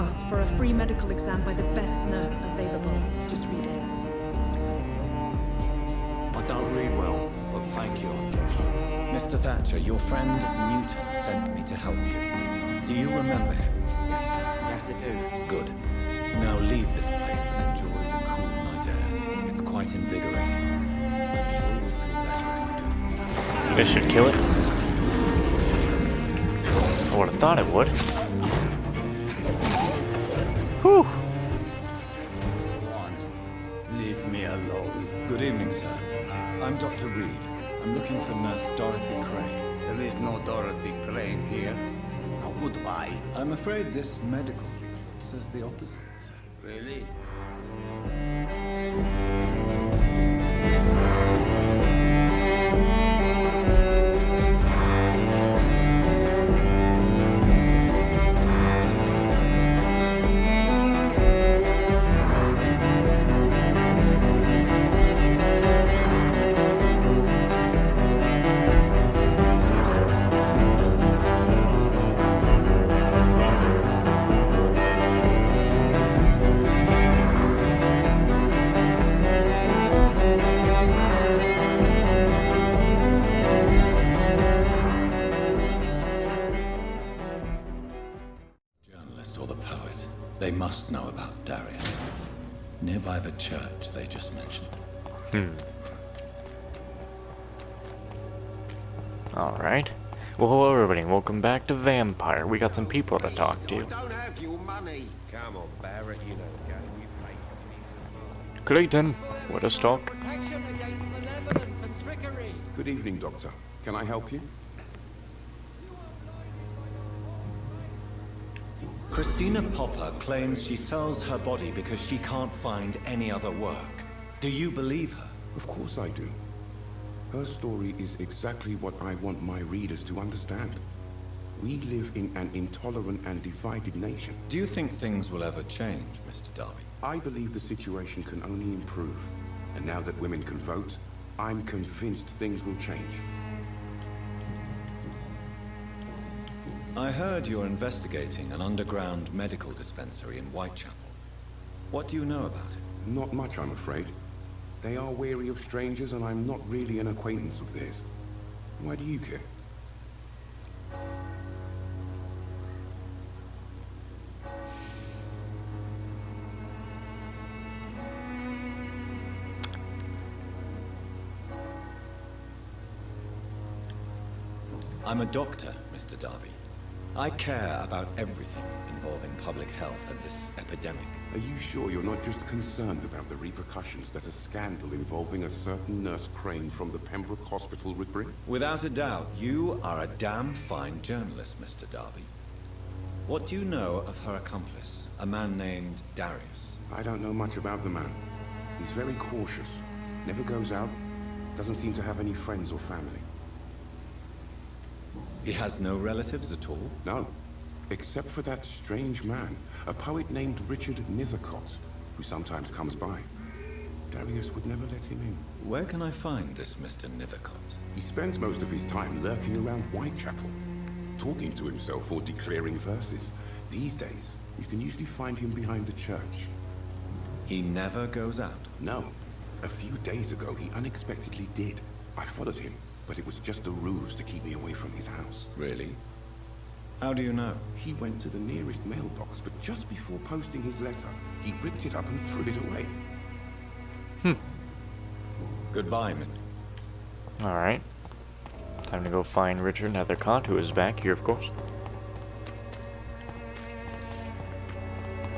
ask for a free medical exam by the best nurse available. Just read it. I don't read well, but thank you, Artesh. Mr. Thatcher, your friend Newton sent me to help you. Do you remember him? Yes, I do. Good. Now leave this place and enjoy the cool night air. It's quite invigorating. I'm sure you'll feel better if you do. You guys should kill it. I would have thought it would. Whew. Leave me alone. Good evening, sir. I'm Dr. Reed. I'm looking for Nurse Dorothy Crane. There is no Dorothy Crane here. Now, goodbye. I'm afraid this medical leaflet says the opposite, sir. Really? They must know about Darius. Nearby the church they just mentioned. Alright. Well, hello everybody, and welcome back to Vampyr. We got some people to talk to. Don't have your money. Come on, Barrett, you know the game. We play. Clayton, let us talk. Protection against malevolence and trickery. Good evening, Doctor. Can I help you? Christina Popper claims she sells her body because she can't find any other work. Do you believe her? Of course I do. Her story is exactly what I want my readers to understand. We live in an intolerant and divided nation. Do you think things will ever change, Mr. Darby? I believe the situation can only improve. And now that women can vote, I'm convinced things will change. I heard you're investigating an underground medical dispensary in Whitechapel. What do you know about it? Not much, I'm afraid. They are wary of strangers, and I'm not really an acquaintance of theirs. Why do you care? I'm a doctor, Mr. Darby. I care about everything involving public health and this epidemic. Are you sure you're not just concerned about the repercussions that a scandal involving a certain Nurse Crane from the Pembroke Hospital would bring? Without a doubt, you are a damn fine journalist, Mr. Darby. What do you know of her accomplice, a man named Darius? I don't know much about the man. He's very cautious, never goes out, doesn't seem to have any friends or family. He has no relatives at all? No, except for that strange man, a poet named Richard Nethercott, who sometimes comes by. Darius would never let him in. Where can I find this Mr. Nethercott? He spends most of his time lurking around Whitechapel, talking to himself or declaring verses. These days, you can usually find him behind the church. He never goes out? No. A few days ago, he unexpectedly did. I followed him, but it was just a ruse to keep me away from his house. Really? How do you know? He went to the nearest mailbox, but just before posting his letter, he ripped it up and threw it away. Goodbye, Mr. Alright. Time to go find Richard Nethercott, who is back here, of course.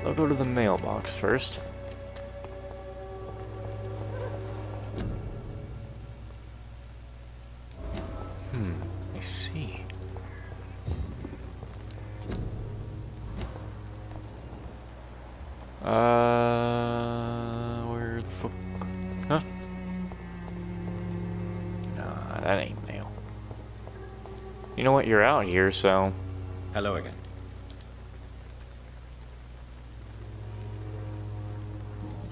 I'll go to the mailbox first. I see. Where the fuck? Huh? Nah, that ain't mail. You know what? You're out here, so. Hello again.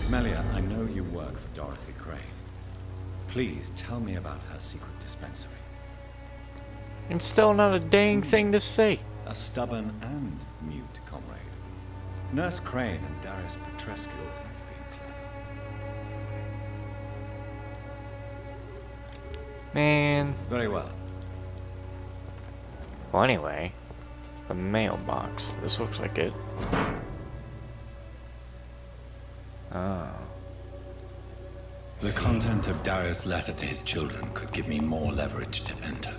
Melia, I know you work for Dorothy Crane. Please tell me about her secret dispensary. And still not a dang thing to say. A stubborn and mute comrade. Nurse Crane and Darius Petrescu have been clever. Man. Very well. Well, anyway, the mailbox. This looks like it. Oh. The content of Darius' letter to his children could give me more leverage to enter.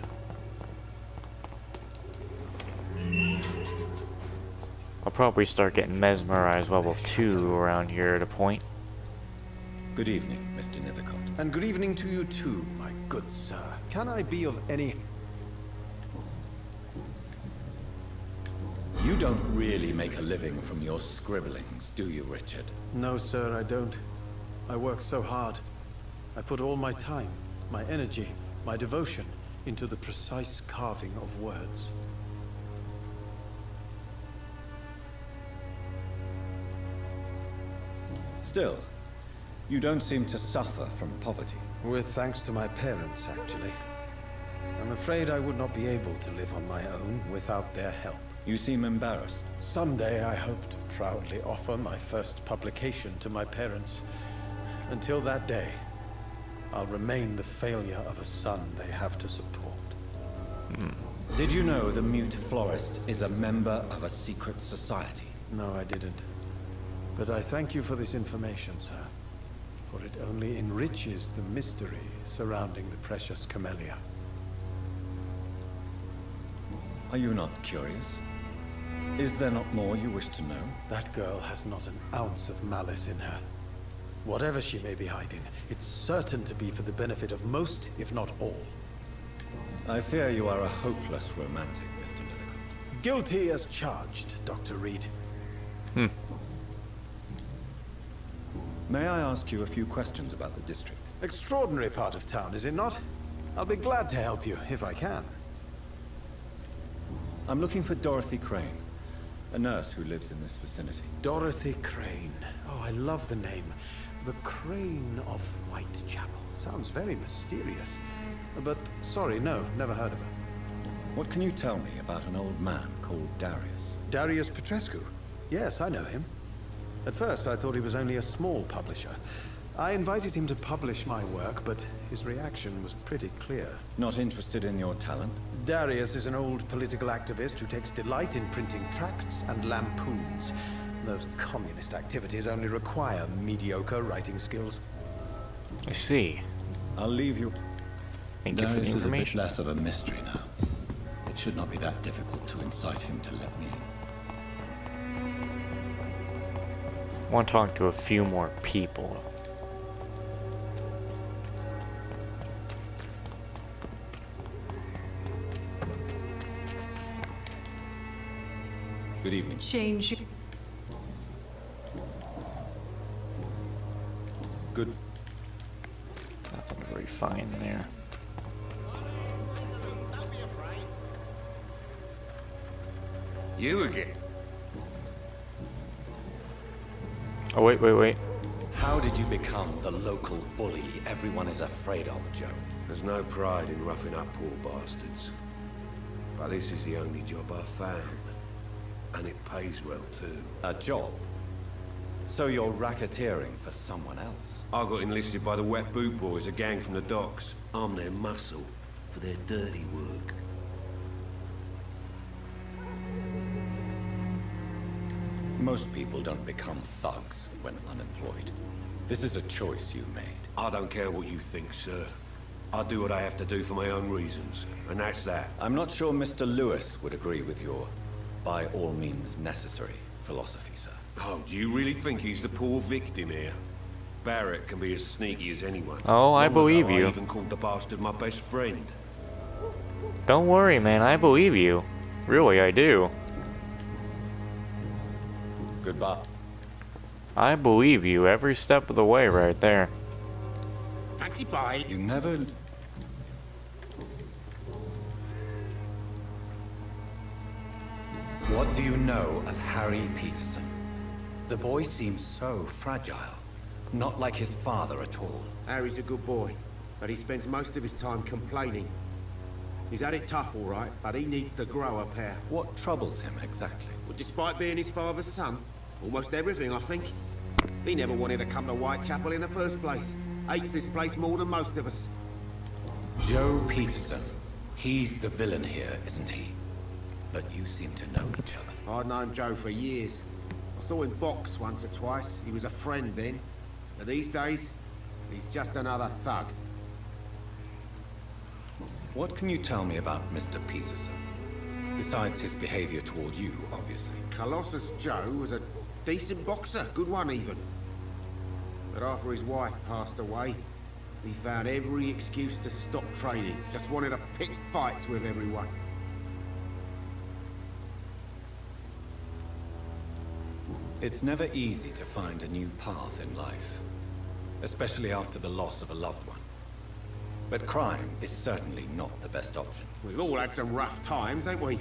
I'll probably start getting mesmerized level 2 around here at a point. Good evening, Mr. Nethercott. And good evening to you too, my good sir. Can I be of any... You don't really make a living from your scribblings, do you, Richard? No, sir, I don't. I work so hard. I put all my time, my energy, my devotion into the precise carving of words. Still, you don't seem to suffer from poverty. With thanks to my parents, actually. I'm afraid I would not be able to live on my own without their help. You seem embarrassed. Someday I hope to proudly offer my first publication to my parents. Until that day, I'll remain the failure of a son they have to support. Did you know the Mute Florist is a member of a secret society? No, I didn't. But I thank you for this information, sir. For it only enriches the mystery surrounding the precious camellia. Are you not curious? Is there not more you wish to know? That girl has not an ounce of malice in her. Whatever she may be hiding, it's certain to be for the benefit of most, if not all. I fear you are a hopeless romantic, Mr. Nethercott. Guilty as charged, Dr. Reed. May I ask you a few questions about the district? Extraordinary part of town, is it not? I'll be glad to help you, if I can. I'm looking for Dorothy Crane, a nurse who lives in this vicinity. Dorothy Crane. Oh, I love the name. The Crane of Whitechapel. Sounds very mysterious. But, sorry, no, never heard of her. What can you tell me about an old man called Darius? Darius Petrescu? Yes, I know him. At first, I thought he was only a small publisher. I invited him to publish my work, but his reaction was pretty clear. Not interested in your talent? Darius is an old political activist who takes delight in printing tracts and lampoons. Those communist activities only require mediocre writing skills. I see. I'll leave you. Thank you for the Darius is a bit information. less of a mystery now. It should not be that difficult to incite him to let me in. I want to talk to a few more people. Good evening. Change. Good. Nothing to refine there. You again? Oh, wait. How did you become the local bully everyone is afraid of, Joe? There's no pride in roughing up poor bastards. But this is the only job I've found. And it pays well, too. A job? So you're racketeering for someone else? I got enlisted by the Wet Boot Boys, a gang from the docks. I'm their muscle for their dirty work. Most people don't become thugs when unemployed. This is a choice you made. I don't care what you think, sir. I do what I have to do for my own reasons, and that's that. I'm not sure Mr. Lewis would agree with your by all means necessary philosophy, sir. Oh, do you really think he's the poor victim here? Barrett can be as sneaky as anyone. Oh, I Long believe ago, you. I even called the bastard my best friend. Don't worry, man. I believe you. Really, I do. Goodbye. I believe you every step of the way right there. Fancy bye. You never... What do you know of Harry Peterson? The boy seems so fragile. Not like his father at all. Harry's a good boy, but he spends most of his time complaining. He's had it tough, all right, but he needs to grow a pair. What troubles him exactly? Well, despite being his father's son, Almost everything, I think. He never wanted to come to Whitechapel in the first place. Hates this place more than most of us. Joe Peterson. He's the villain here, isn't he? But you seem to know each other. I'd known Joe for years. I saw him box once or twice. He was a friend then. But these days, he's just another thug. What can you tell me about Mr. Peterson? Besides his behavior toward you, obviously. Colossus Joe was a decent boxer, good one even. But after his wife passed away, he found every excuse to stop training. Just wanted to pick fights with everyone. It's never easy to find a new path in life, especially after the loss of a loved one. But crime is certainly not the best option. We've all had some rough times, ain't we?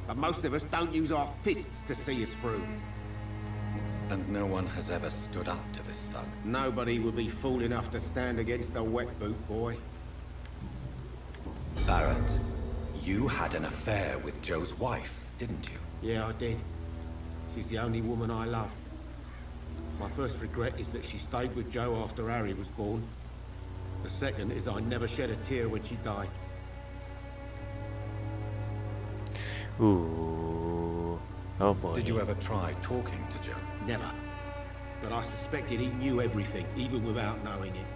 But most of us don't use our fists to see us through. And no one has ever stood up to this thug. Nobody would be fool enough to stand against a wet boot boy. Barrett, you had an affair with Joe's wife, didn't you? Yeah, I did. She's the only woman I loved. My first regret is that she stayed with Joe after Harry was born. The second is I never shed a tear when she died. Ooh. Oh boy. Did you ever try talking to Joe? Never. But I suspected he knew everything, even without knowing it.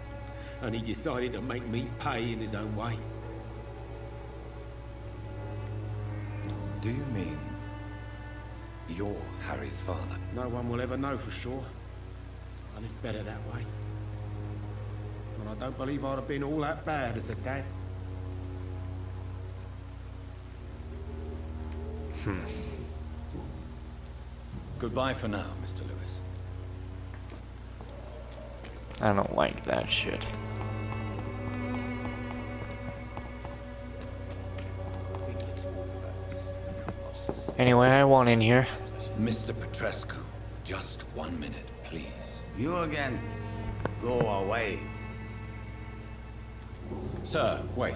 And he decided to make me pay in his own way. Do you mean you're Harry's father? No one will ever know for sure. And it's better that way. And I don't believe I'd have been all that bad as a dad. Goodbye for now, Mr. Lewis. I don't like that shit. Anyway, I want in here. Mr. Petrescu, just 1 minute, please. You again? Go away. Sir, wait.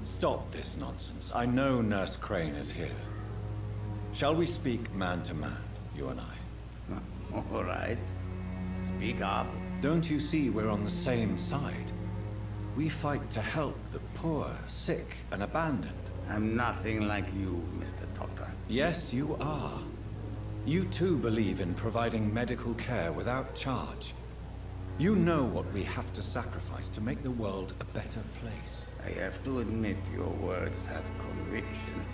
Stop this nonsense. I know Nurse Crane is here. Shall we speak man to man, you and I? All right. Speak up. Don't you see we're on the same side? We fight to help the poor, sick, and abandoned. I'm nothing like you, Mr. Doctor. Yes, you are. You too believe in providing medical care without charge. You know what we have to sacrifice to make the world a better place. I have to admit your words have conviction.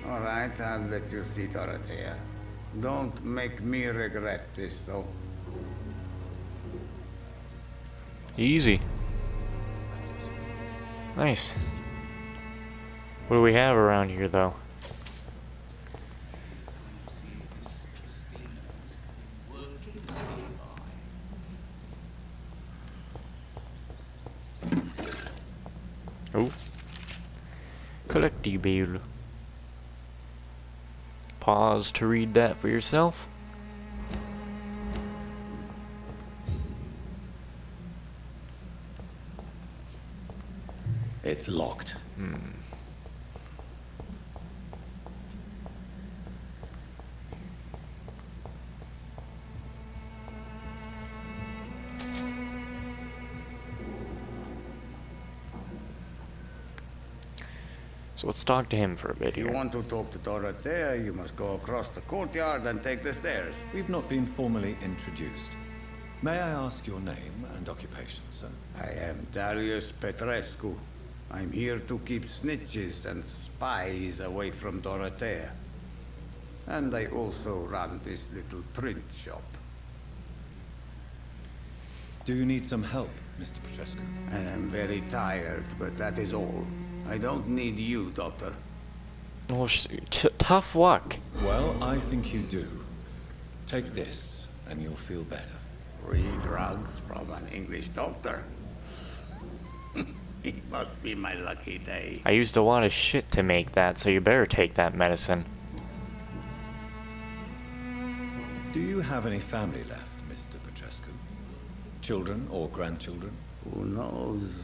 All right, I'll let you see Dorothea. Don't make me regret this, though. Easy. Nice. What do we have around here, though? Oh. Collectible. Pause to read that for yourself. It's locked. So let's talk to him for a bit If you here. want to talk to Dorothea, you must go across the courtyard and take the stairs. We've not been formally introduced. May I ask your name and occupation, sir? I am Darius Petrescu. I'm here to keep snitches and spies away from Dorothea. And I also run this little print shop. Do you need some help, Mr. Petrescu? I am very tired, but that is all. I don't need you, Doctor. Well, tough luck. Well, I think you do. Take this, and you'll feel better. Free drugs from an English doctor. It must be my lucky day. I used a lot of shit to make that, so you better take that medicine. Do you have any family left, Mr. Petrescu? Children or grandchildren? Who knows?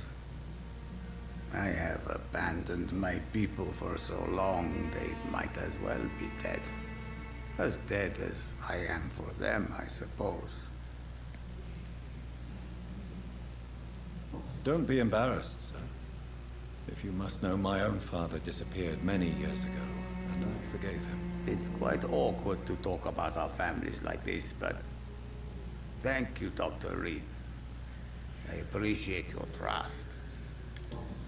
I have abandoned my people for so long, they might as well be dead. As dead as I am for them, I suppose. Don't be embarrassed, sir. If you must know, my own father disappeared many years ago, and I forgave him. It's quite awkward to talk about our families like this, but thank you, Dr. Reed. I appreciate your trust.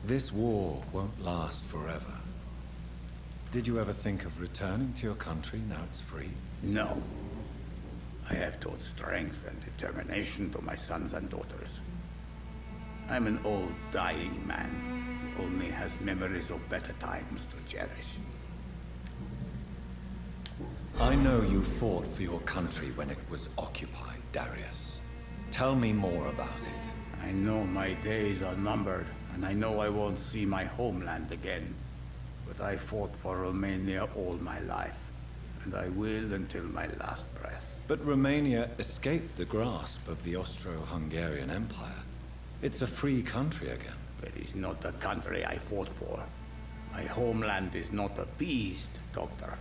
This war won't last forever. Did you ever think of returning to your country now it's free? No. I have taught strength and determination to my sons and daughters. I'm an old, dying man who only has memories of better times to cherish. I know you fought for your country when it was occupied, Darius. Tell me more about it. I know my days are numbered, and I know I won't see my homeland again. But I fought for Romania all my life, and I will until my last breath. But Romania escaped the grasp of the Austro-Hungarian Empire. It's a free country again. It is not the country I fought for. My homeland is not appeased, Doctor.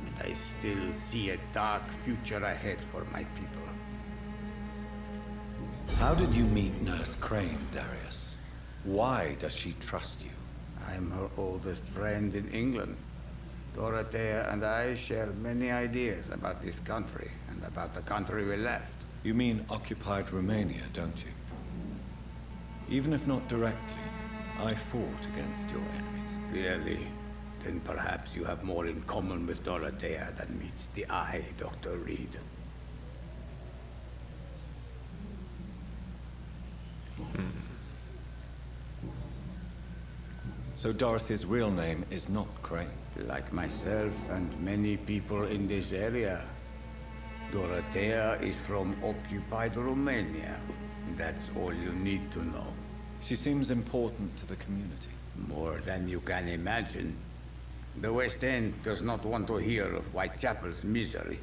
And I still see a dark future ahead for my people. How did you meet Nurse Crane, Darius? Why does she trust you? I'm her oldest friend in England. Dorothea and I share many ideas about this country and about the country we left. You mean occupied Romania, don't you? Even if not directly, I fought against your enemies. Really? Then perhaps you have more in common with Dorothea than meets the eye, Dr. Reed. So Dorothy's real name is not Crane? Like myself and many people in this area, Dorothea is from occupied Romania. That's all you need to know. She seems important to the community. More than you can imagine. The West End does not want to hear of Whitechapel's misery.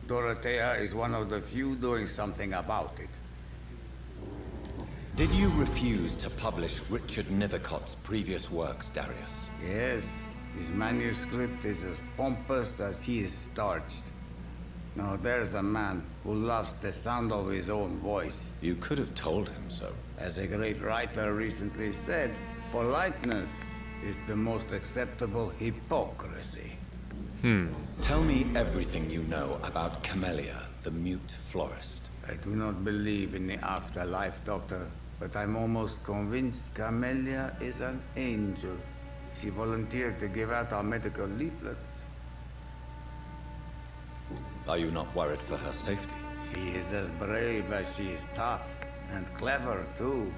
Dorothea is one of the few doing something about it. Did you refuse to publish Richard Nethercott's previous works, Darius? Yes, his manuscript is as pompous as he is starched. Now there's a man who loves the sound of his own voice. You could have told him so. As a great writer recently said, politeness is the most acceptable hypocrisy. Tell me everything you know about Camellia, the mute florist. I do not believe in the afterlife, Doctor, but I'm almost convinced Camellia is an angel. She volunteered to give out our medical leaflets. Are you not worried for her safety? She is as brave as she is tough, and clever, too.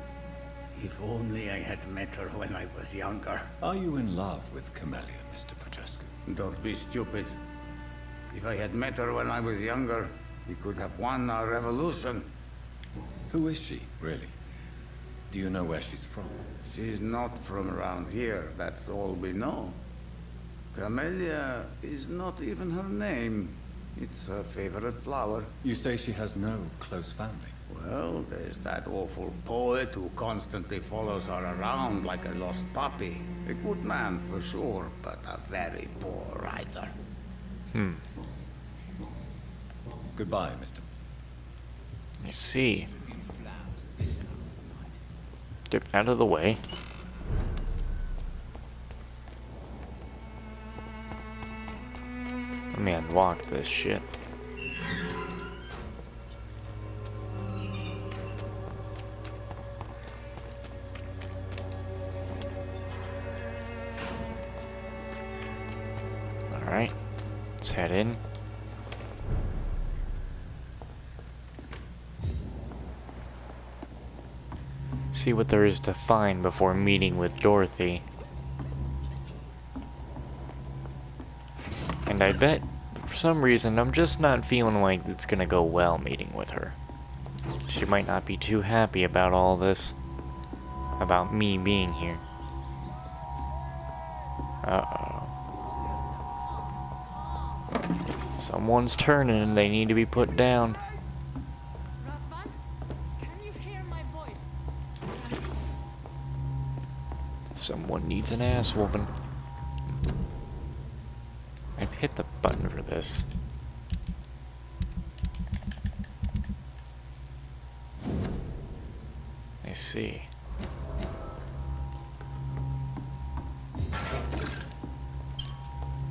If only I had met her when I was younger. Are you in love with Camellia, Mr. Petrescu? Don't be stupid. If I had met her when I was younger, we could have won our revolution. Who is she, really? Do you know where she's from? She's not from around here, that's all we know. Camellia is not even her name. It's her favorite flower. You say she has no close family? Well, there's that awful poet who constantly follows her around like a lost puppy. A good man for sure, but a very poor writer. Goodbye, Mr. I see. Get out of the way. Let me unlock this shit. Alright, let's head in. See what there is to find before meeting with Dorothy. And I bet, for some reason, I'm just not feeling like it's gonna go well meeting with her. She might not be too happy about all this. About me being here. Uh-oh. Someone's turning and they need to be put down. Rothman, can you hear my voice? Someone needs an ass whooping. I've hit the button for this. see.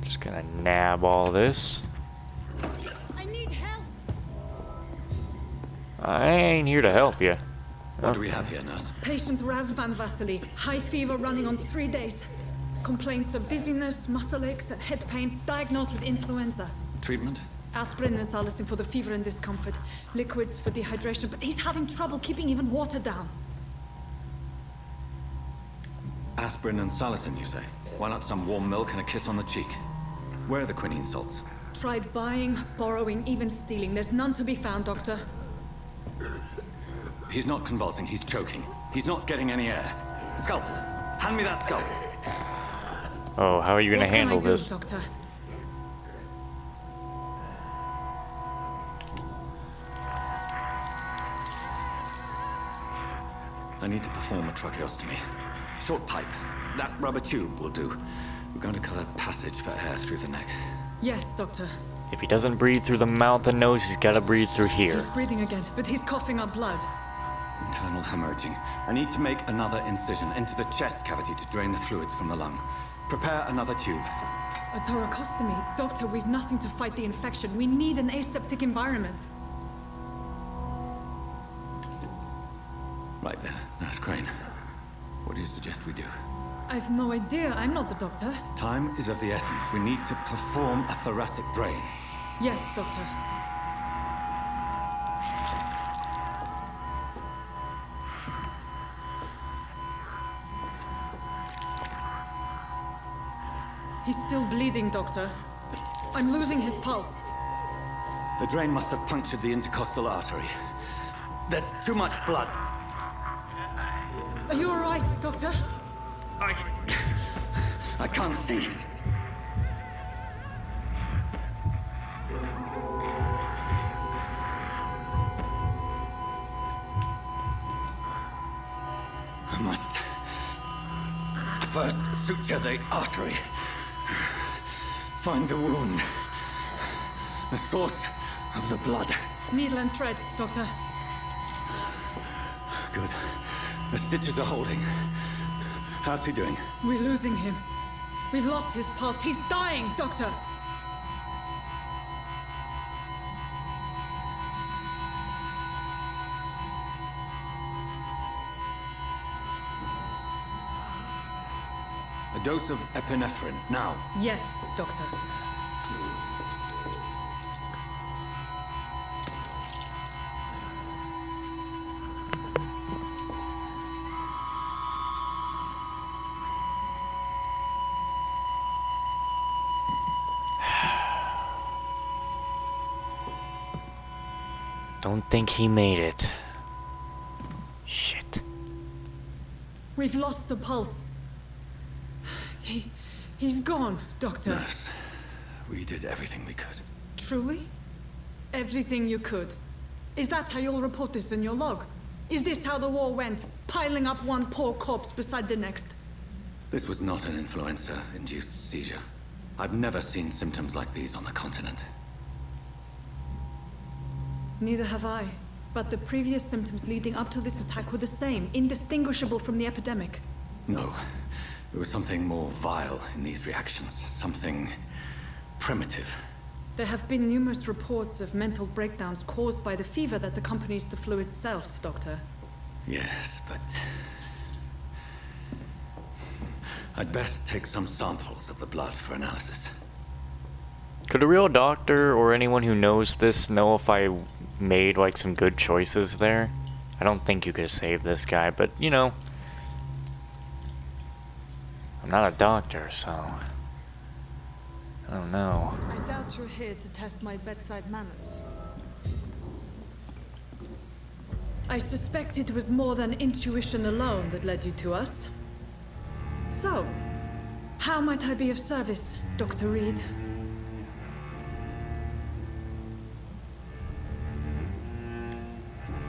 Just gonna nab all this. I need help. I ain't here to help you. What do we have here, nurse? Patient Razvan Vasily. High fever running on 3 days. Complaints of dizziness, muscle aches, and head pain. Diagnosed with influenza. Treatment? Aspirin and salicin for the fever and discomfort. Liquids for dehydration, but he's having trouble keeping even water down. Aspirin and salicin, you say? Why not some warm milk and a kiss on the cheek? Where are the quinine salts? Tried buying, borrowing, even stealing. There's none to be found, Doctor. He's not convulsing, he's choking. He's not getting any air. Scalpel! Hand me that scalpel! Oh, how are you gonna What can handle I do, this? Doctor? I need to perform a tracheostomy. Short pipe. That rubber tube will do. We're going to cut a passage for air through the neck. Yes, Doctor. If he doesn't breathe through the mouth and nose, he's gotta breathe through here. He's breathing again, but he's coughing up blood. Internal hemorrhaging. I need to make another incision into the chest cavity to drain the fluids from the lung. Prepare another tube. A thoracostomy. Doctor, we've nothing to fight the infection. We need an aseptic environment. Right then, Nurse Crane. What do you suggest we do? I've no idea. I'm not the doctor. Time is of the essence. We need to perform a thoracic drain. Yes, Doctor. He's still bleeding, Doctor. I'm losing his pulse. The drain must have punctured the intercostal artery. There's too much blood. Are you all right, Doctor? I can't see. I must first suture the artery. Find the wound. The source of the blood. Needle and thread, Doctor. Good. The stitches are holding. How's he doing? We're losing him. We've lost his pulse. He's dying, Doctor. A dose of epinephrine, now. Yes, Doctor. Don't think he made it. Shit. We've lost the pulse. He's gone, Doctor. Nurse, we did everything we could. Truly? Everything you could. Is that how you'll report this in your log? Is this how the war went? Piling up one poor corpse beside the next? This was not an influenza-induced seizure. I've never seen symptoms like these on the continent. Neither have I. But the previous symptoms leading up to this attack were the same, indistinguishable from the epidemic. No. There was something more vile in these reactions. Something primitive. There have been numerous reports of mental breakdowns caused by the fever that accompanies the flu itself, Doctor. Yes, but... I'd best take some samples of the blood for analysis. Could a real doctor or anyone who knows this know if I made like some good choices there? I don't think you could save this guy, but you know, I'm not a doctor, so I don't know. I doubt you're here to test my bedside manners. I suspect it was more than intuition alone that led you to us. So, how might I be of service, Dr. Reed?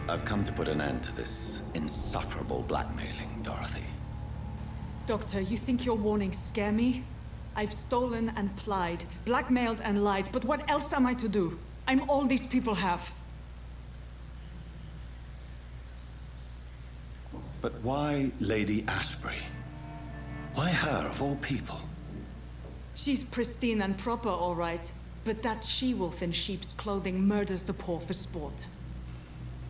I've come to put an end to this insufferable blackmailing, Dorothy. Doctor, you think your warnings scare me? I've stolen and plied, blackmailed and lied, but what else am I to do? I'm all these people have. But why Lady Ashbury? Why her, of all people? She's pristine and proper, all right. But that she-wolf in sheep's clothing murders the poor for sport.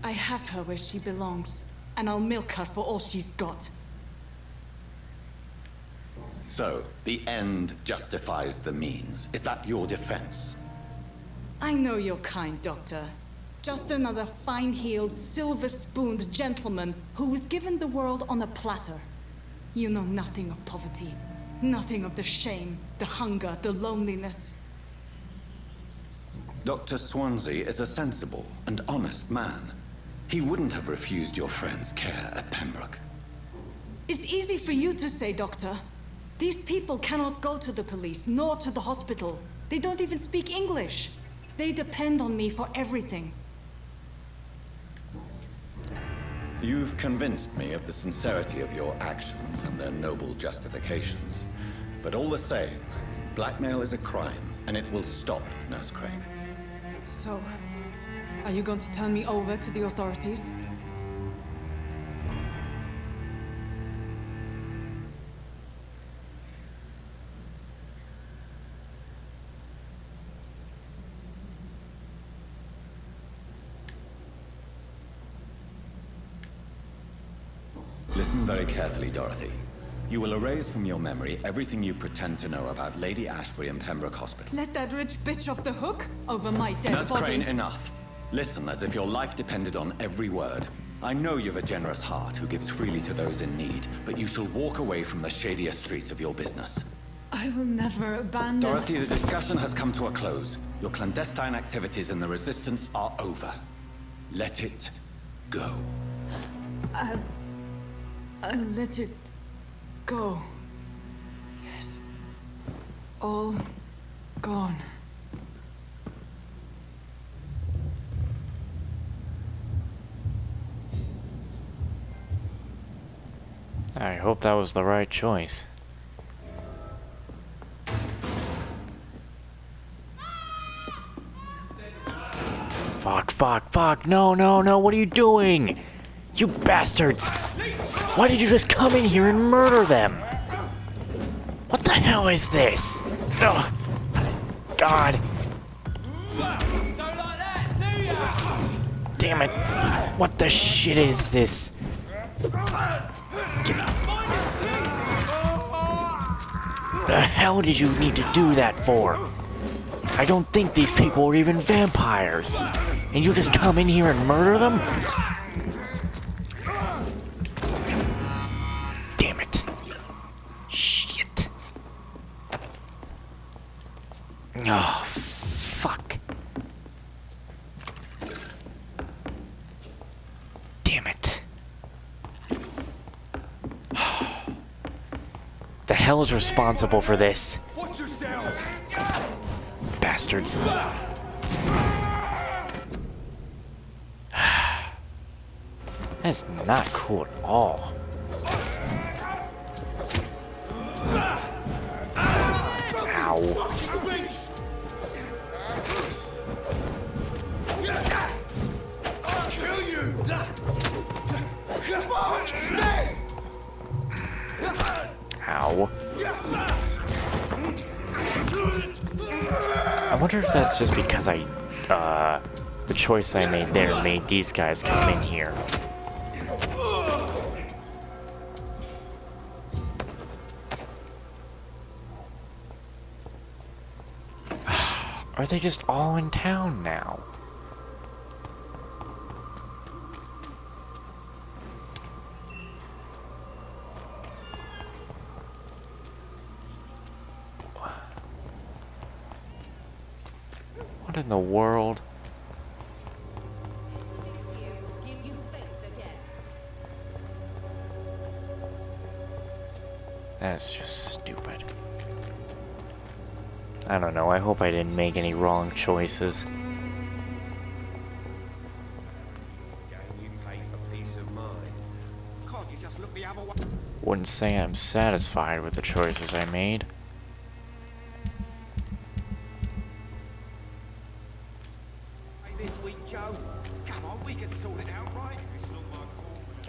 I have her where she belongs, and I'll milk her for all she's got. So, the end justifies the means. Is that your defense? I know you're kind, Doctor. Just another fine-heeled, silver-spooned gentleman who was given the world on a platter. You know nothing of poverty. Nothing of the shame, the hunger, the loneliness. Dr. Swansea is a sensible and honest man. He wouldn't have refused your friend's care at Pembroke. It's easy for you to say, Doctor. These people cannot go to the police, nor to the hospital. They don't even speak English. They depend on me for everything. You've convinced me of the sincerity of your actions and their noble justifications. But all the same, blackmail is a crime, and it will stop, Nurse Crane. So, are you going to turn me over to the authorities? Listen very carefully, Dorothy. You will erase from your memory everything you pretend to know about Lady Ashbury and Pembroke Hospital. Let that rich bitch off the hook over my dead Nurse body. Crane, enough. Listen as if your life depended on every word. I know you've a generous heart who gives freely to those in need, but you shall walk away from the shadier streets of your business. I will never abandon... Dorothy, the discussion has come to a close. Your clandestine activities in the Resistance are over. Let it go. I'll let it go. Yes. All gone. I hope that was the right choice. Fuck, no, what are you doing? You bastards! Why did you just come in here and murder them? What the hell is this? Ugh. God. Damn it. What the shit is this? The hell did you need to do that for? I don't think these people are even vampires. And you just come in here and murder them? Damn it. Shit. Oh, fuck. Damn it. The hell is responsible for this? Watch yourself! Bastards. That's not cool at all. Ow. I'll kill you! Ow. I wonder if that's just because the choice I made there made these guys come in here. Are they just all in town now? What in the world? That's just stupid. I don't know, I hope I didn't make any wrong choices. Wouldn't say I'm satisfied with the choices I made.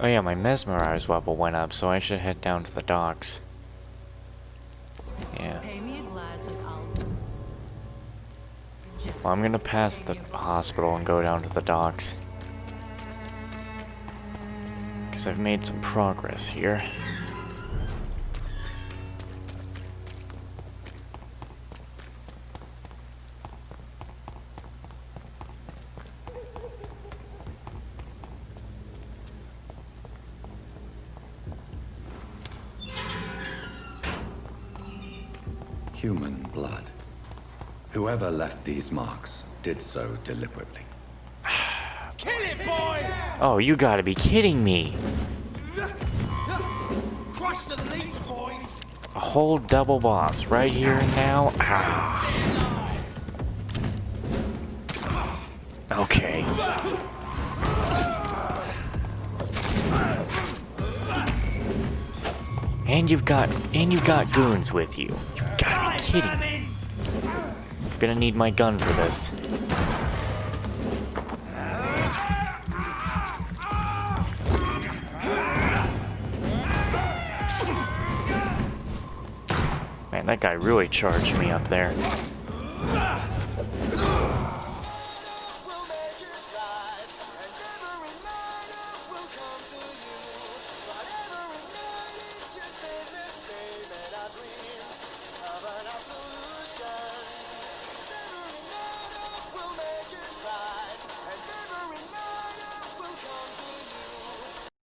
Oh yeah, my mesmerize level went up, so I should head down to the docks. Yeah. Well, I'm gonna pass the hospital and go down to the docks. Because I've made some progress here. Human blood. Whoever left these marks did so deliberately. Kill it, boy! Oh, you gotta be kidding me! Crush the leech, boys! A whole double boss right here and now? Ah. Okay. And you've got goons with you. You gotta be kidding me. I'm gonna need my gun for this. Man, that guy really charged me up there.